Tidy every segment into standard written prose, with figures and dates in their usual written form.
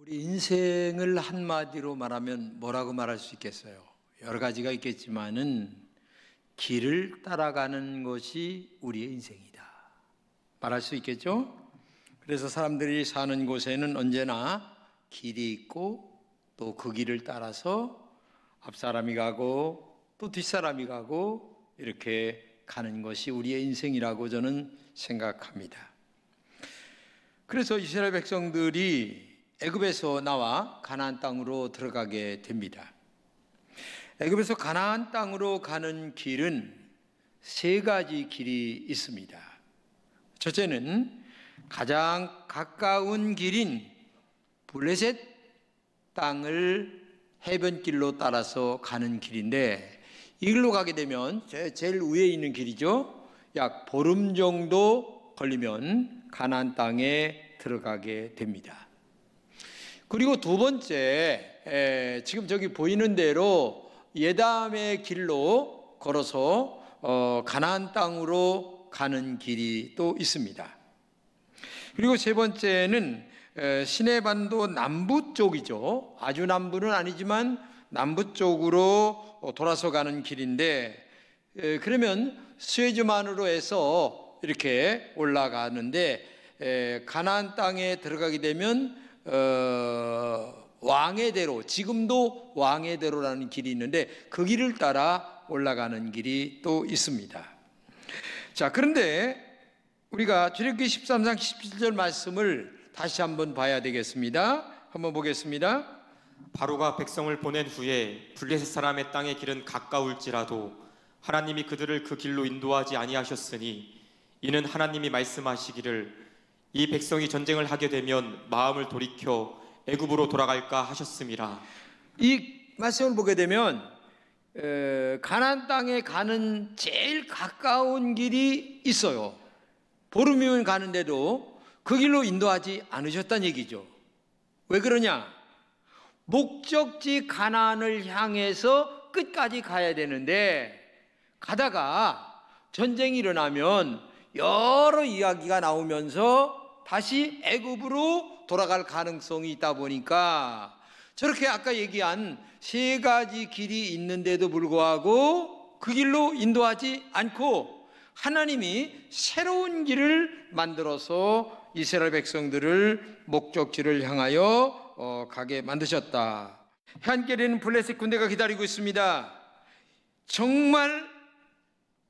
우리 인생을 한마디로 말하면 뭐라고 말할 수 있겠어요? 여러 가지가 있겠지만은 길을 따라가는 것이 우리의 인생이다 말할 수 있겠죠? 그래서 사람들이 사는 곳에는 언제나 길이 있고 또 그 길을 따라서 앞사람이 가고 또 뒷사람이 가고 이렇게 가는 것이 우리의 인생이라고 저는 생각합니다. 그래서 이스라엘 백성들이 애굽에서 나와 가나안 땅으로 들어가게 됩니다. 애굽에서 가나안 땅으로 가는 길은 세 가지 길이 있습니다. 첫째는 가장 가까운 길인 블레셋 땅을 해변길로 따라서 가는 길인데, 이 길로 가게 되면 제일 위에 있는 길이죠. 약 보름 정도 걸리면 가나안 땅에 들어가게 됩니다. 그리고 두 번째, 지금 저기 보이는 대로 예담의 길로 걸어서 가나안 땅으로 가는 길이 또 있습니다. 그리고 세 번째는 시내반도 남부 쪽이죠. 아주 남부는 아니지만 남부 쪽으로 돌아서 가는 길인데, 그러면 스웨즈만으로 해서 이렇게 올라가는데, 가나안 땅에 들어가게 되면 왕의 대로, 지금도 왕의 대로라는 길이 있는데 그 길을 따라 올라가는 길이 또 있습니다. 자, 그런데 우리가 출애굽기 13장 17절 말씀을 다시 한번 봐야 되겠습니다. 한번 보겠습니다. 바로가 백성을 보낸 후에 블레셋 사람의 땅의 길은 가까울지라도 하나님이 그들을 그 길로 인도하지 아니하셨으니 이는 하나님이 말씀하시기를 이 백성이 전쟁을 하게 되면 마음을 돌이켜 애굽으로 돌아갈까 하셨음이라. 이 말씀을 보게 되면 가나안 땅에 가는 제일 가까운 길이 있어요. 보름이면 가는데도 그 길로 인도하지 않으셨다는 얘기죠. 왜 그러냐? 목적지 가나안을 향해서 끝까지 가야 되는데 가다가 전쟁이 일어나면 여러 이야기가 나오면서 다시 애굽으로 돌아갈 가능성이 있다 보니까 저렇게 아까 얘기한 세 가지 길이 있는데도 불구하고 그 길로 인도하지 않고 하나님이 새로운 길을 만들어서 이스라엘 백성들을 목적지를 향하여 가게 만드셨다. 해안길에는 블레셋 군대가 기다리고 있습니다. 정말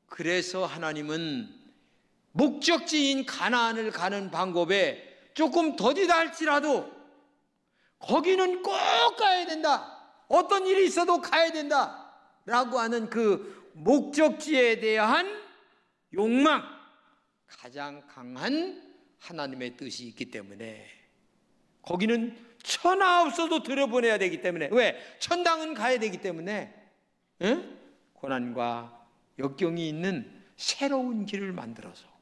그래서 하나님은 목적지인 가나안을 가는 방법에 조금 더디다 할지라도 거기는 꼭 가야 된다, 어떤 일이 있어도 가야 된다 라고 하는 그 목적지에 대한 욕망, 가장 강한 하나님의 뜻이 있기 때문에 거기는 천하 없어도 들여보내야 되기 때문에, 왜? 천당은 가야 되기 때문에 고난과 역경이 있는 새로운 길을 만들어서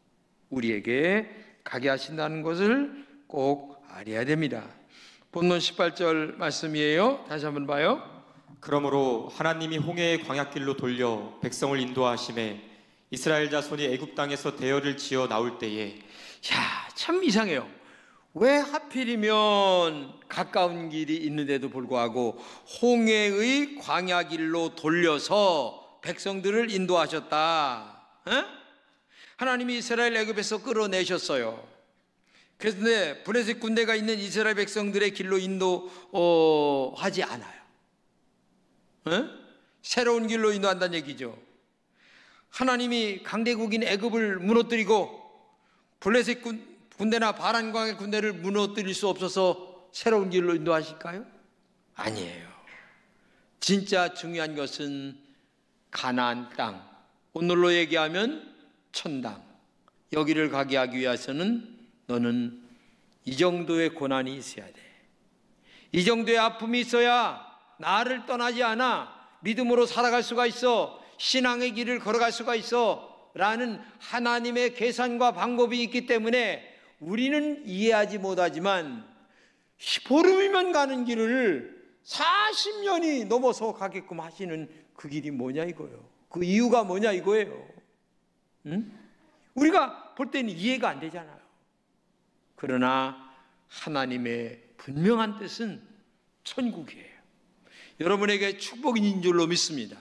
우리에게 가게 하신다는 것을 꼭 알아야 됩니다. 본문 18절 말씀이에요. 다시 한번 봐요. 그러므로 하나님이 홍해의 광야길로 돌려 백성을 인도하심에 이스라엘 자손이 애굽 땅에서 대열을 지어 나올 때에, 참 이상해요. 왜 하필이면 가까운 길이 있는데도 불구하고 홍해의 광야길로 돌려서 백성들을 인도하셨다? 하나님이 이스라엘 애굽에서 끌어내셨어요. 그런데 블레셋 군대가 있는 이스라엘 백성들의 길로 인도하지 않아요. 새로운 길로 인도한다는 얘기죠. 하나님이 강대국인 애굽을 무너뜨리고 블레셋 군대나 바란광의 군대를 무너뜨릴 수 없어서 새로운 길로 인도하실까요? 아니에요. 진짜 중요한 것은 가나안 땅, 오늘로 얘기하면 천당, 여기를 가게 하기 위해서는 너는 이 정도의 고난이 있어야 돼. 이 정도의 아픔이 있어야 나를 떠나지 않아 믿음으로 살아갈 수가 있어, 신앙의 길을 걸어갈 수가 있어 라는 하나님의 계산과 방법이 있기 때문에 우리는 이해하지 못하지만 보름이면 가는 길을 40년이 넘어서 가게끔 하시는 그 길이 뭐냐 이거예요. 그 이유가 뭐냐 이거예요. 우리가 볼 때는 이해가 안 되잖아요. 그러나 하나님의 분명한 뜻은 천국이에요. 여러분에게 축복인 줄로 믿습니다.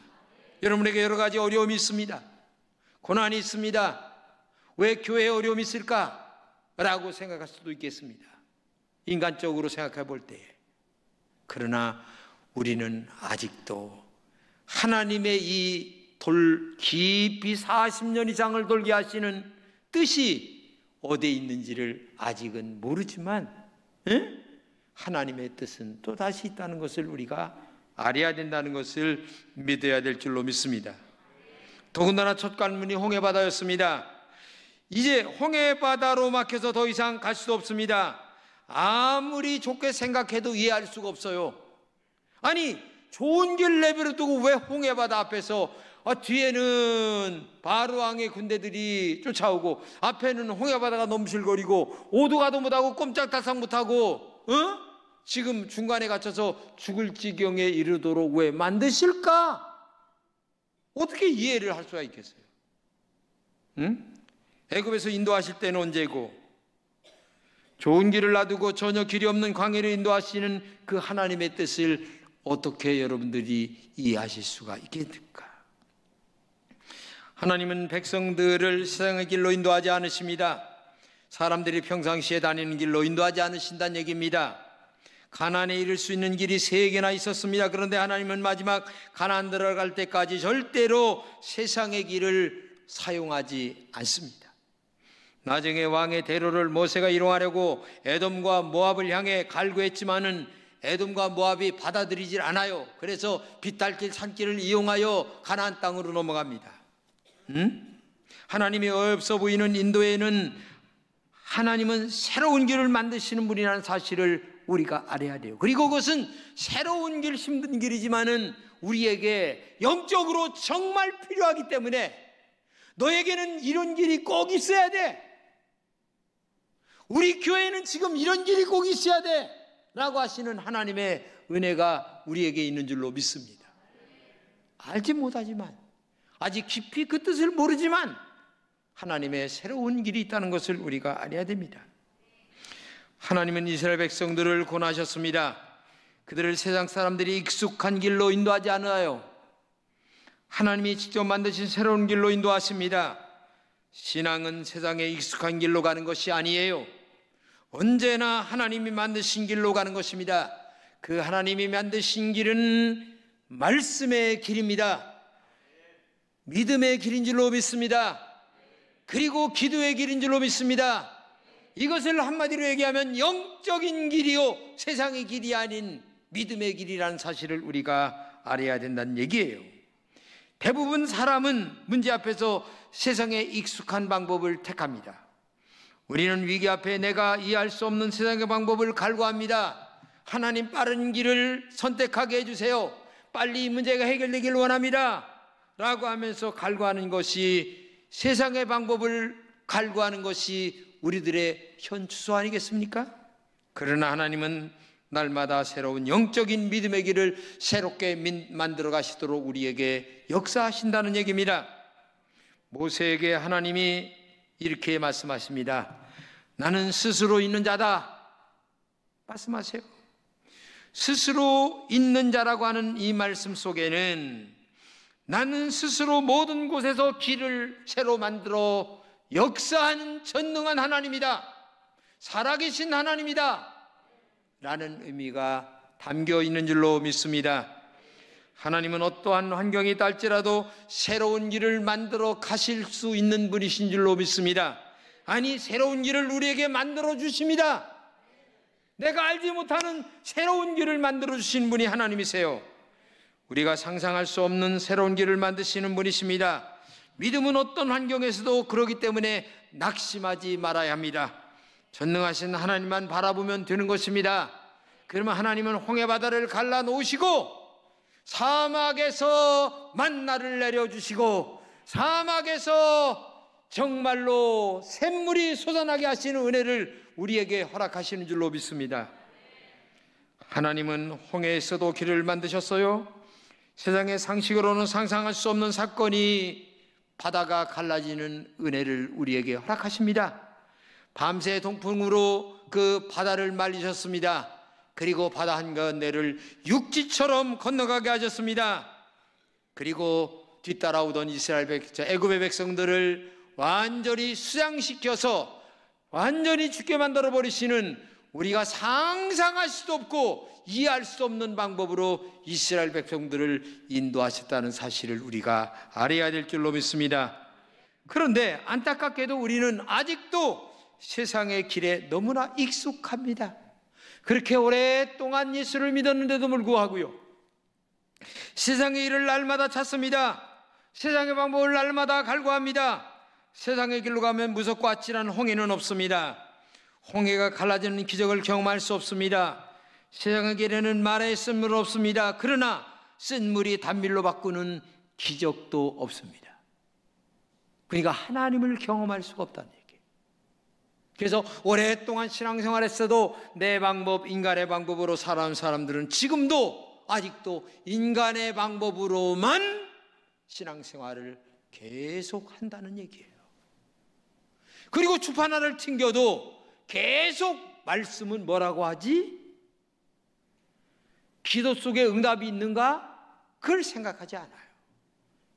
여러분에게 여러 가지 어려움이 있습니다. 고난이 있습니다. 왜 교회에 어려움이 있을까? 라고 생각할 수도 있겠습니다. 인간적으로 생각해 볼 때에. 그러나 우리는 아직도 하나님의 이 깊이 40년 이상을 돌게 하시는 뜻이 어디에 있는지를 아직은 모르지만 하나님의 뜻은 또 다시 있다는 것을 우리가 알아야 된다는 것을 믿어야 될 줄로 믿습니다. 더군다나 첫 관문이 홍해바다였습니다. 이제 홍해바다로 막혀서 더 이상 갈 수도 없습니다. 아무리 좋게 생각해도 이해할 수가 없어요. 아니, 좋은 길 내버려 두고 왜 홍해바다 앞에서 뒤에는 바로왕의 군대들이 쫓아오고 앞에는 홍해바다가 넘실거리고 오도가도 못하고 꼼짝달싹 못하고 지금 중간에 갇혀서 죽을 지경에 이르도록 왜 만드실까? 어떻게 이해를 할 수가 있겠어요? 애굽에서 인도하실 때는 언제고, 좋은 길을 놔두고 전혀 길이 없는 광야로 인도하시는 그 하나님의 뜻을 어떻게 여러분들이 이해하실 수가 있겠습니까? 하나님은 백성들을 세상의 길로 인도하지 않으십니다. 사람들이 평상시에 다니는 길로 인도하지 않으신다는 얘기입니다. 가나안에 이를 수 있는 길이 3개나 있었습니다. 그런데 하나님은 마지막 가나안 들어갈 때까지 절대로 세상의 길을 사용하지 않습니다. 나중에 왕의 대로를 모세가 이용하려고 에돔과 모압을 향해 갈구했지만은 에돔과 모압이 받아들이질 않아요. 그래서 비탈길 산길을 이용하여 가나안 땅으로 넘어갑니다. 하나님이 어이없어 보이는 인도에는 하나님은 새로운 길을 만드시는 분이라는 사실을 우리가 알아야 돼요. 그리고 그것은 새로운 길, 힘든 길이지만은 우리에게 영적으로 정말 필요하기 때문에 너에게는 이런 길이 꼭 있어야 돼. 우리 교회는 지금 이런 길이 꼭 있어야 돼 라고 하시는 하나님의 은혜가 우리에게 있는 줄로 믿습니다. 알지 못하지만, 아직 깊이 그 뜻을 모르지만 하나님의 새로운 길이 있다는 것을 우리가 알아야 됩니다. 하나님은 이스라엘 백성들을 권하셨습니다. 그들을 세상 사람들이 익숙한 길로 인도하지 않아요. 하나님이 직접 만드신 새로운 길로 인도하십니다. 신앙은 세상에 익숙한 길로 가는 것이 아니에요. 언제나 하나님이 만드신 길로 가는 것입니다. 그 하나님이 만드신 길은 말씀의 길입니다. 믿음의 길인 줄로 믿습니다. 그리고 기도의 길인 줄로 믿습니다. 이것을 한마디로 얘기하면 영적인 길이요, 세상의 길이 아닌 믿음의 길이라는 사실을 우리가 알아야 된다는 얘기예요. 대부분 사람은 문제 앞에서 세상에 익숙한 방법을 택합니다. 우리는 위기 앞에 내가 이해할 수 없는 세상의 방법을 갈구합니다. 하나님, 빠른 길을 선택하게 해주세요. 빨리 이 문제가 해결되길 원합니다 라고 하면서 갈구하는 것이, 세상의 방법을 갈구하는 것이 우리들의 현 추소 아니겠습니까? 그러나 하나님은 날마다 새로운 영적인 믿음의 길을 새롭게 만들어 가시도록 우리에게 역사하신다는 얘기입니다. 모세에게 하나님이 이렇게 말씀하십니다. 나는 스스로 있는 자다 말씀하세요. 스스로 있는 자라고 하는 이 말씀 속에는 나는 스스로 모든 곳에서 길을 새로 만들어 역사하는 전능한 하나님이다, 살아계신 하나님이다 라는 의미가 담겨 있는 줄로 믿습니다. 하나님은 어떠한 환경이 있다 할지라도 새로운 길을 만들어 가실 수 있는 분이신 줄로 믿습니다. 아니, 새로운 길을 우리에게 만들어 주십니다. 내가 알지 못하는 새로운 길을 만들어 주신 분이 하나님이세요. 우리가 상상할 수 없는 새로운 길을 만드시는 분이십니다. 믿음은 어떤 환경에서도 그러기 때문에 낙심하지 말아야 합니다. 전능하신 하나님만 바라보면 되는 것입니다. 그러면 하나님은 홍해바다를 갈라놓으시고 사막에서 만나를 내려주시고 사막에서 정말로 샘물이 솟아나게 하시는 은혜를 우리에게 허락하시는 줄로 믿습니다. 하나님은 홍해에서도 길을 만드셨어요. 세상의 상식으로는 상상할 수 없는 사건이 바다가 갈라지는 은혜를 우리에게 허락하십니다. 밤새 동풍으로 그 바다를 말리셨습니다. 그리고 바다 한가운데를 육지처럼 건너가게 하셨습니다. 그리고 뒤따라오던 애굽의 백성들을 완전히 수양시켜서 완전히 죽게 만들어 버리시는, 우리가 상상할 수도 없고 이해할 수 없는 방법으로 이스라엘 백성들을 인도하셨다는 사실을 우리가 알아야 될 줄로 믿습니다. 그런데 안타깝게도 우리는 아직도 세상의 길에 너무나 익숙합니다. 그렇게 오랫동안 예수를 믿었는데도 불구하고요, 세상의 일을 날마다 찾습니다. 세상의 방법을 날마다 갈구합니다. 세상의 길로 가면 무섭고 아찔한 홍해는 없습니다. 홍해가 갈라지는 기적을 경험할 수 없습니다. 세상의 길에는 말의 쓴물 없습니다. 그러나 쓴물이 단물로 바꾸는 기적도 없습니다. 그러니까 하나님을 경험할 수가 없다는 얘기예요. 그래서 오랫동안 신앙생활했어도 내 방법, 인간의 방법으로 살아온 사람들은 지금도 아직도 인간의 방법으로만 신앙생활을 계속 한다는 얘기예요. 그리고 주판 하나를 튕겨도 계속 말씀은 뭐라고 하지? 기도 속에 응답이 있는가? 그걸 생각하지 않아요.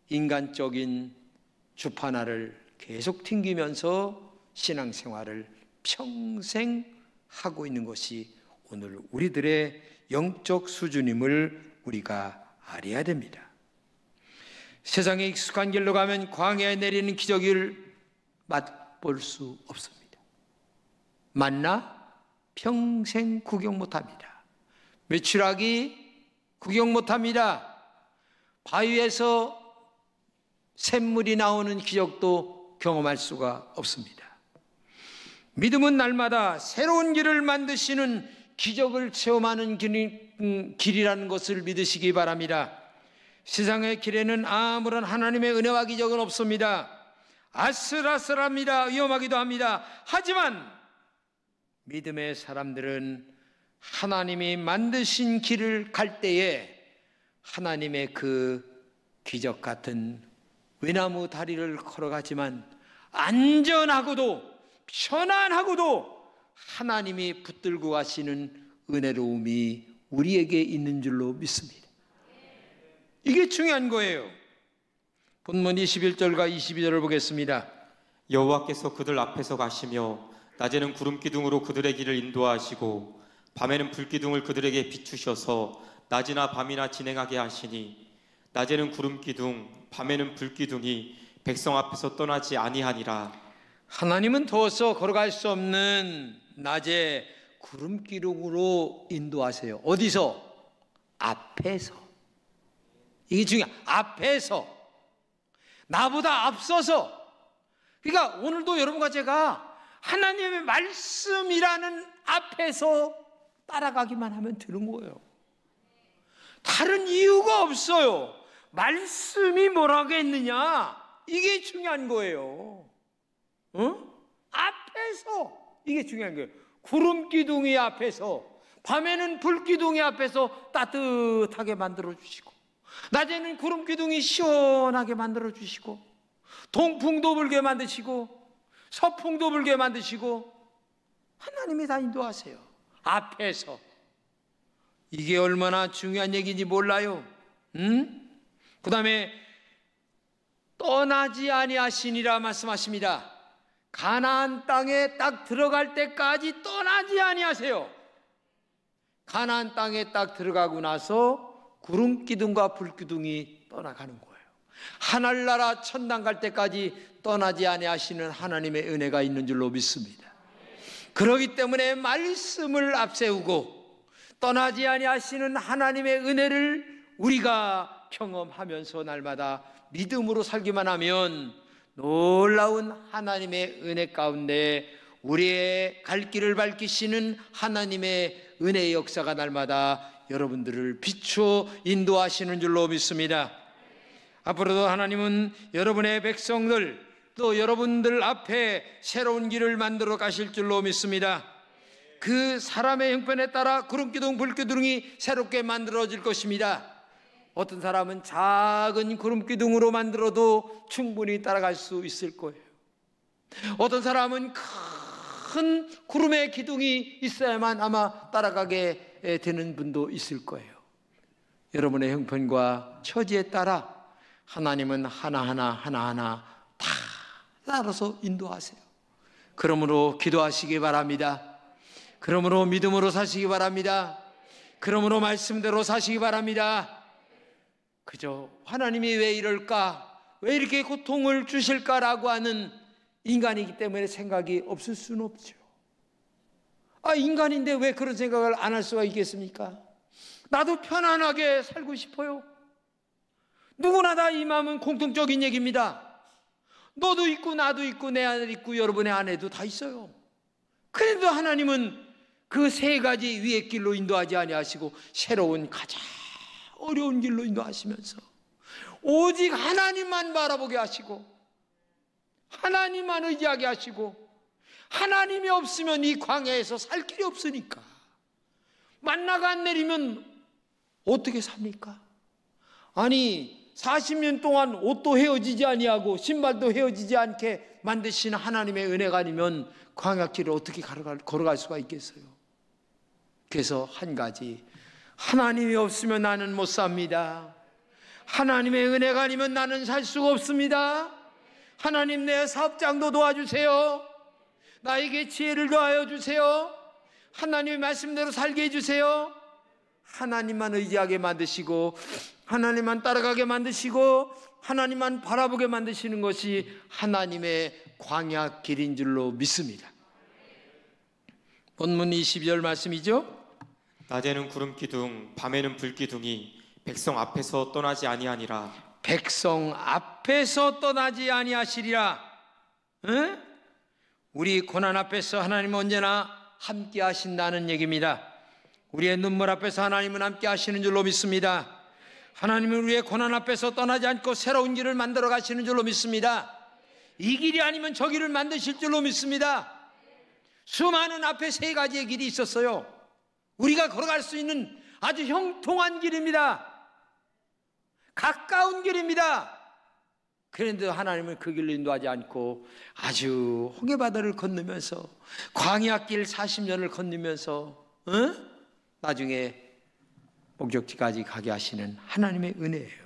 인간적인 주판화를 계속 튕기면서 신앙생활을 평생 하고 있는 것이 오늘 우리들의 영적 수준임을 우리가 알아야 됩니다. 세상에 익숙한 길로 가면 광야에 내리는 기적을 맛볼 수 없습니다. 만나 평생 구경 못합니다. 메추라기 구경 못합니다. 바위에서 샘물이 나오는 기적도 경험할 수가 없습니다. 믿음은 날마다 새로운 길을 만드시는 기적을 체험하는 길이라는 것을 믿으시기 바랍니다. 세상의 길에는 아무런 하나님의 은혜와 기적은 없습니다. 아슬아슬합니다. 위험하기도 합니다. 하지만 믿음의 사람들은 하나님이 만드신 길을 갈 때에 하나님의 그 기적 같은 외나무 다리를 걸어가지만 안전하고도 편안하고도 하나님이 붙들고 가시는 은혜로움이 우리에게 있는 줄로 믿습니다. 이게 중요한 거예요. 본문 21절과 22절을 보겠습니다. 여호와께서 그들 앞에서 가시며 낮에는 구름 기둥으로 그들의 길을 인도하시고 밤에는 불 기둥을 그들에게 비추셔서 낮이나 밤이나 진행하게 하시니 낮에는 구름 기둥 밤에는 불 기둥이 백성 앞에서 떠나지 아니하니라. 하나님은 더워서 걸어갈 수 없는 낮에 구름 기둥으로 인도하세요. 어디서? 앞에서. 이게 중요해. 앞에서. 나보다 앞서서. 그러니까 오늘도 여러분과 제가 하나님의 말씀이라는 앞에서 따라가기만 하면 되는 거예요. 다른 이유가 없어요. 말씀이 뭐라고 했느냐, 이게 중요한 거예요. 앞에서. 이게 중요한 거예요. 구름 기둥이 앞에서, 밤에는 불 기둥이 앞에서 따뜻하게 만들어 주시고, 낮에는 구름 기둥이 시원하게 만들어 주시고, 동풍도 불게 만드시고 서풍도 불게 만드시고, 하나님이 다 인도하세요. 앞에서. 이게 얼마나 중요한 얘기인지 몰라요. 그 다음에 떠나지 아니하시니라 말씀하십니다. 가나안 땅에 딱 들어갈 때까지 떠나지 아니하세요. 가나안 땅에 딱 들어가고 나서 구름 기둥과 불 기둥이 떠나가는 거예요. 하늘나라 천당 갈 때까지 떠나지 아니하시는 하나님의 은혜가 있는 줄로 믿습니다. 그렇기 때문에 말씀을 앞세우고 떠나지 아니하시는 하나님의 은혜를 우리가 경험하면서 날마다 믿음으로 살기만 하면 놀라운 하나님의 은혜 가운데 우리의 갈 길을 밝히시는 하나님의 은혜의 역사가 날마다 여러분들을 비추어 인도하시는 줄로 믿습니다. 앞으로도 하나님은 여러분의 백성들, 또 여러분들 앞에 새로운 길을 만들어 가실 줄로 믿습니다. 그 사람의 형편에 따라 구름기둥, 불기둥이 새롭게 만들어질 것입니다. 어떤 사람은 작은 구름기둥으로 만들어도 충분히 따라갈 수 있을 거예요. 어떤 사람은 큰 구름의 기둥이 있어야만 아마 따라가게 되는 분도 있을 거예요. 여러분의 형편과 처지에 따라 하나님은 하나하나 다 따라서 인도하세요. 그러므로 기도하시기 바랍니다. 그러므로 믿음으로 사시기 바랍니다. 그러므로 말씀대로 사시기 바랍니다. 그저 하나님이 왜 이럴까? 왜 이렇게 고통을 주실까라고 하는 인간이기 때문에 생각이 없을 수는 없죠. 인간인데 왜 그런 생각을 안 할 수가 있겠습니까? 나도 편안하게 살고 싶어요. 누구나 다 이 마음은 공통적인 얘기입니다. 너도 있고 나도 있고 내 아들 있고 여러분의 아내도 다 있어요. 그래도 하나님은 그 세 가지 위의 길로 인도하지 아니하시고 새로운 가장 어려운 길로 인도하시면서 오직 하나님만 바라보게 하시고 하나님만 의지하게 하시고 하나님이 없으면 이 광야에서 살 길이 없으니까 만나가 안 내리면 어떻게 삽니까? 아니 40년 동안 옷도 헤어지지 아니하고 신발도 헤어지지 않게 만드신 하나님의 은혜가 아니면 광야길을 어떻게 걸어갈 수가 있겠어요? 그래서 한 가지, 하나님이 없으면 나는 못 삽니다. 하나님의 은혜가 아니면 나는 살 수가 없습니다. 하나님 내 사업장도 도와주세요. 나에게 지혜를 더하여 주세요. 하나님의 말씀대로 살게 해주세요. 하나님만 의지하게 만드시고 하나님만 따라가게 만드시고 하나님만 바라보게 만드시는 것이 하나님의 광야 길인 줄로 믿습니다. 본문 22절 말씀이죠. 낮에는 구름 기둥 밤에는 불 기둥이 백성 앞에서 떠나지 아니하니라. 백성 앞에서 떠나지 아니하시리라. 응? 우리 고난 앞에서 하나님은 언제나 함께 하신다는 얘기입니다. 우리의 눈물 앞에서 하나님은 함께 하시는 줄로 믿습니다. 하나님은 우리의 고난 앞에서 떠나지 않고 새로운 길을 만들어 가시는 줄로 믿습니다. 이 길이 아니면 저 길을 만드실 줄로 믿습니다. 수많은 앞에 세 가지의 길이 있었어요. 우리가 걸어갈 수 있는 아주 형통한 길입니다. 가까운 길입니다. 그런데 하나님은 그 길로 인도하지 않고 아주 홍해바다를 건너면서 광야길 40년을 건너면서 나중에 목적지까지 가게 하시는 하나님의 은혜예요.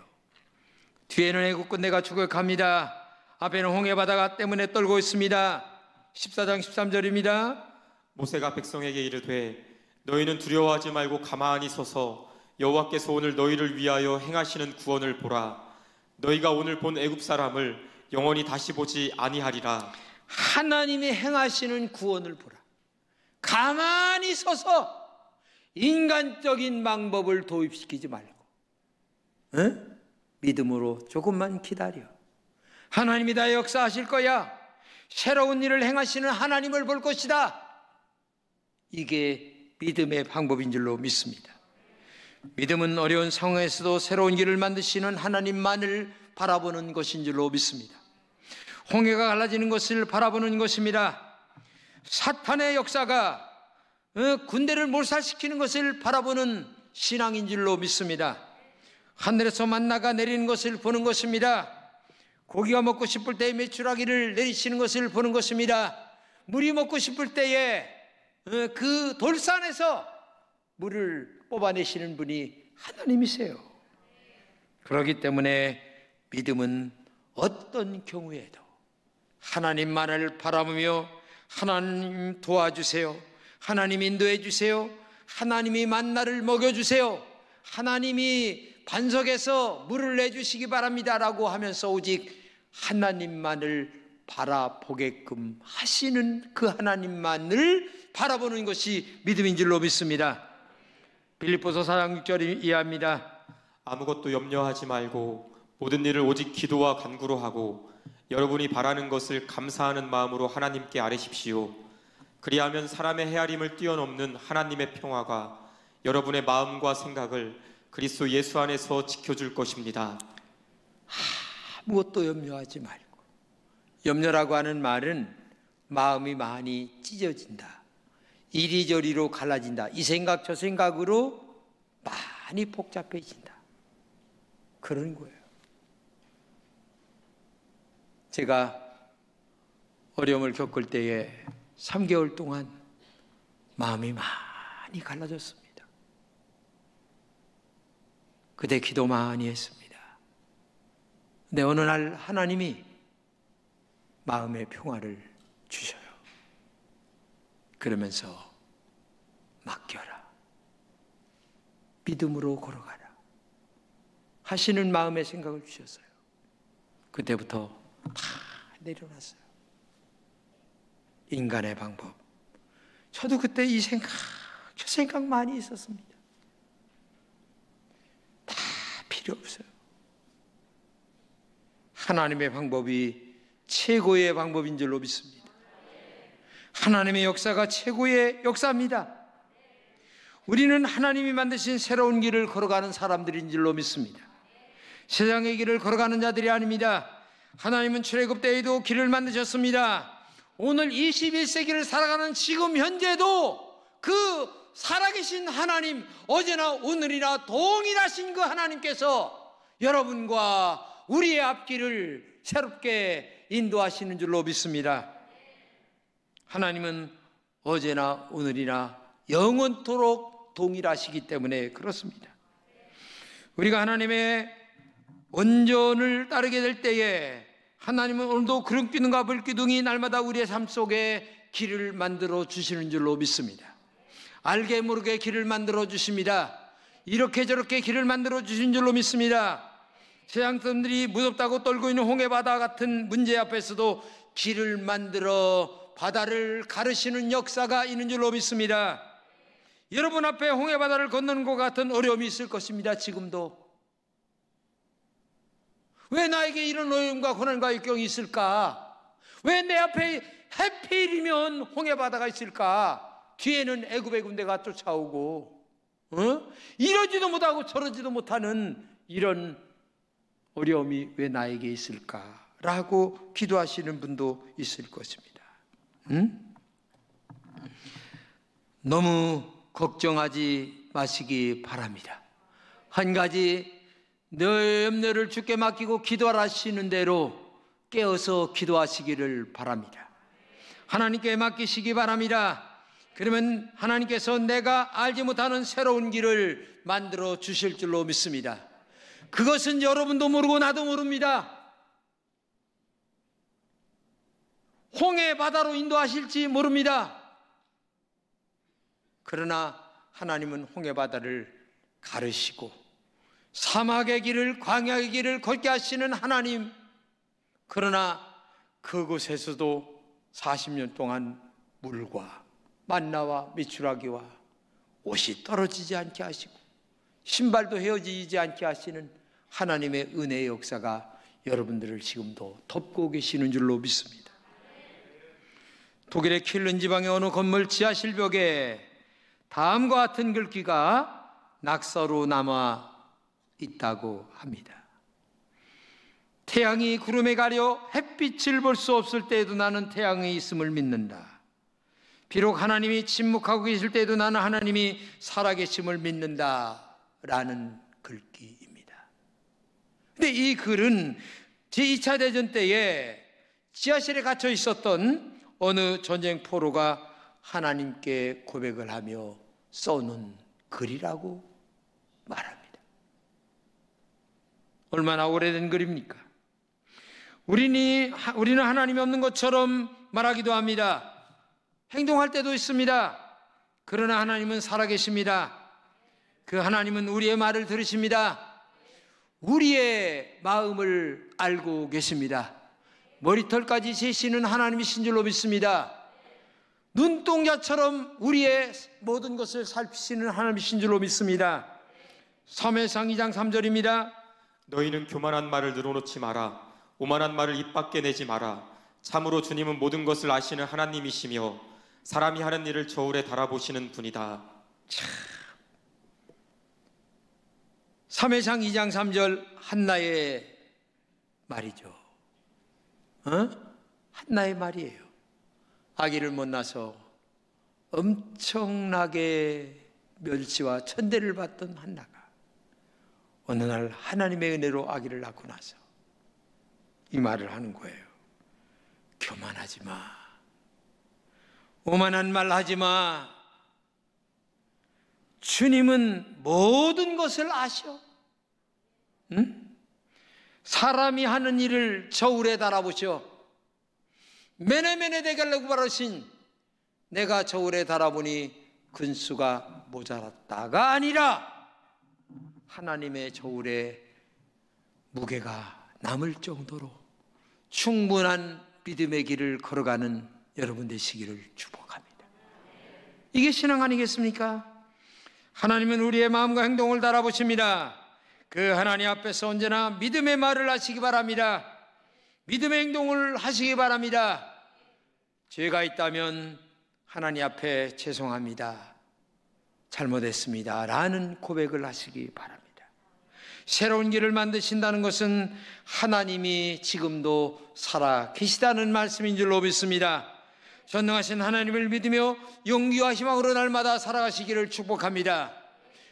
뒤에는 애국 군대가 추격합니다. 앞에는 홍해바다가 때문에 떨고 있습니다. 14장 13절입니다. 모세가 백성에게 이르되 너희는 두려워하지 말고 가만히 서서 여호와께서 오늘 너희를 위하여 행하시는 구원을 보라. 너희가 오늘 본 애굽 사람을 영원히 다시 보지 아니하리라. 하나님이 행하시는 구원을 보라. 가만히 서서 인간적인 방법을 도입시키지 말고 믿음으로 조금만 기다려. 하나님이 다 역사하실 거야. 새로운 일을 행하시는 하나님을 볼 것이다. 이게 믿음의 방법인 줄로 믿습니다. 믿음은 어려운 상황에서도 새로운 길을 만드시는 하나님만을 바라보는 것인 줄로 믿습니다. 홍해가 갈라지는 것을 바라보는 것입니다. 사탄의 역사가 군대를 몰살시키는 것을 바라보는 신앙인 줄로 믿습니다. 하늘에서 만나가 내리는 것을 보는 것입니다. 고기가 먹고 싶을 때에 메추라기를 내리시는 것을 보는 것입니다. 물이 먹고 싶을 때에 그 돌산에서 물을 뽑아내시는 분이 하나님이세요. 그렇기 때문에 믿음은 어떤 경우에도 하나님만을 바라보며 하나님 도와주세요, 하나님 인도해 주세요, 하나님이 만나를 먹여주세요, 하나님이 반석에서 물을 내주시기 바랍니다라고 하면서 오직 하나님만을 바라보게끔 하시는 그 하나님만을 바라보는 것이 믿음인 줄로 믿습니다. 빌립보서 4장 6절을 이해합니다. 아무것도 염려하지 말고 모든 일을 오직 기도와 간구로 하고 여러분이 바라는 것을 감사하는 마음으로 하나님께 아뢰십시오. 그리하면 사람의 헤아림을 뛰어넘는 하나님의 평화가 여러분의 마음과 생각을 그리스도 예수 안에서 지켜줄 것입니다. 아무것도 염려하지 말고. 염려라고 하는 말은 마음이 많이 찢어진다, 이리저리로 갈라진다, 이 생각 저 생각으로 많이 복잡해진다, 그런 거예요. 제가 어려움을 겪을 때에 3개월 동안 마음이 많이 갈라졌습니다. 그때 기도 많이 했습니다. 근데 어느 날 하나님이 마음의 평화를 주셔요. 그러면서 맡겨라, 믿음으로 걸어가라 하시는 마음의 생각을 주셨어요. 그때부터 다 내려놨어요. 인간의 방법. 저도 그때 이 생각, 저 생각 많이 있었습니다. 다 필요 없어요. 하나님의 방법이 최고의 방법인 줄로 믿습니다. 하나님의 역사가 최고의 역사입니다. 우리는 하나님이 만드신 새로운 길을 걸어가는 사람들인 줄로 믿습니다. 세상의 길을 걸어가는 자들이 아닙니다. 하나님은 출애굽 때에도 길을 만드셨습니다. 오늘 21세기를 살아가는 지금 현재도 그 살아계신 하나님, 어제나 오늘이나 동일하신 그 하나님께서 여러분과 우리의 앞길을 새롭게 인도하시는 줄로 믿습니다. 하나님은 어제나 오늘이나 영원토록 동일하시기 때문에 그렇습니다. 우리가 하나님의 온전을 따르게 될 때에 하나님은 오늘도 구름 기둥과 불 기둥이 날마다 우리의 삶 속에 길을 만들어 주시는 줄로 믿습니다. 알게 모르게 길을 만들어 주십니다. 이렇게 저렇게 길을 만들어 주신 줄로 믿습니다. 세상 사람들이 무섭다고 떨고 있는 홍해바다 같은 문제 앞에서도 길을 만들어 바다를 가르시는 역사가 있는 줄로 믿습니다. 여러분 앞에 홍해바다를 건너는 것 같은 어려움이 있을 것입니다. 지금도. 왜 나에게 이런 어려움과 고난과 역경이 있을까? 왜 내 앞에 하필이면 홍해바다가 있을까? 뒤에는 애굽의 군대가 쫓아오고 이러지도 못하고 저러지도 못하는 이런 어려움이 왜 나에게 있을까라고 기도하시는 분도 있을 것입니다. 너무 걱정하지 마시기 바랍니다. 한 가지, 너의 염려를 주께 맡기고 기도하시는 대로 깨어서 기도하시기를 바랍니다. 하나님께 맡기시기 바랍니다. 그러면 하나님께서 내가 알지 못하는 새로운 길을 만들어 주실 줄로 믿습니다. 그것은 여러분도 모르고 나도 모릅니다. 홍해 바다로 인도하실지 모릅니다. 그러나 하나님은 홍해 바다를 가르시고 사막의 길을, 광야의 길을 걷게 하시는 하나님. 그러나 그곳에서도 40년 동안 물과 만나와 메추라기와 옷이 떨어지지 않게 하시고 신발도 헤어지지 않게 하시는 하나님의 은혜의 역사가 여러분들을 지금도 덮고 계시는 줄로 믿습니다. 독일의 킬른 지방의 어느 건물 지하실 벽에 다음과 같은 글귀가 낙서로 남아 있다고 합니다. 태양이 구름에 가려 햇빛을 볼 수 없을 때에도 나는 태양이 있음을 믿는다. 비록 하나님이 침묵하고 계실 때에도 나는 하나님이 살아계심을 믿는다 라는 글귀입니다. 근데 이 글은 제2차 대전 때에 지하실에 갇혀 있었던 어느 전쟁 포로가 하나님께 고백을 하며 써놓은 글이라고 말합니다. 얼마나 오래된 글입니까? 우리는 하나님이 없는 것처럼 말하기도 합니다. 행동할 때도 있습니다. 그러나 하나님은 살아계십니다. 그 하나님은 우리의 말을 들으십니다. 우리의 마음을 알고 계십니다. 머리털까지 세시는 하나님이신 줄로 믿습니다. 눈동자처럼 우리의 모든 것을 살피시는 하나님이신 줄로 믿습니다. 사무엘상 2장 3절입니다. 너희는 교만한 말을 늘어놓지 마라. 오만한 말을 입 밖에 내지 마라. 참으로 주님은 모든 것을 아시는 하나님이시며 사람이 하는 일을 저울에 달아보시는 분이다. 사무엘상 2장 3절 한나의 말이죠. 한나의 말이에요. 아기를 못 낳아서 엄청나게 멸시와 천대를 받던 한나가 어느 날 하나님의 은혜로 아기를 낳고 나서 이 말을 하는 거예요. 교만하지 마. 오만한 말 하지 마. 주님은 모든 것을 아셔. 응? 사람이 하는 일을 저울에 달아보셔. 메네메네 대갈라고 바르신 내가 저울에 달아보니 근수가 모자랐다가 아니라 하나님의 저울에 무게가 남을 정도로 충분한 믿음의 길을 걸어가는 여러분 되시기를 축복합니다. 이게 신앙 아니겠습니까? 하나님은 우리의 마음과 행동을 달아보십니다. 그 하나님 앞에서 언제나 믿음의 말을 하시기 바랍니다. 믿음의 행동을 하시기 바랍니다. 죄가 있다면 하나님 앞에 죄송합니다, 잘못했습니다 라는 고백을 하시기 바랍니다. 새로운 길을 만드신다는 것은 하나님이 지금도 살아 계시다는 말씀인 줄로 믿습니다. 전능하신 하나님을 믿으며 용기와 희망으로 날마다 살아가시기를 축복합니다.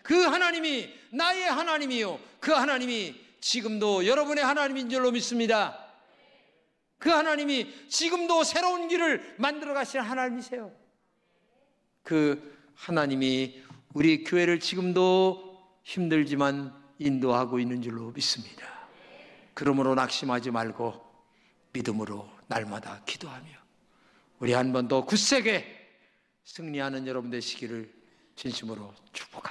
그 하나님이 나의 하나님이요, 그 하나님이 지금도 여러분의 하나님인 줄로 믿습니다. 그 하나님이 지금도 새로운 길을 만들어 가시는 하나님이세요. 그 하나님이 우리 교회를 지금도 힘들지만 인도하고 있는 줄로 믿습니다. 그러므로 낙심하지 말고 믿음으로 날마다 기도하며 우리 한 번 더 굳세게 승리하는 여러분 되시기를 진심으로 축복합니다.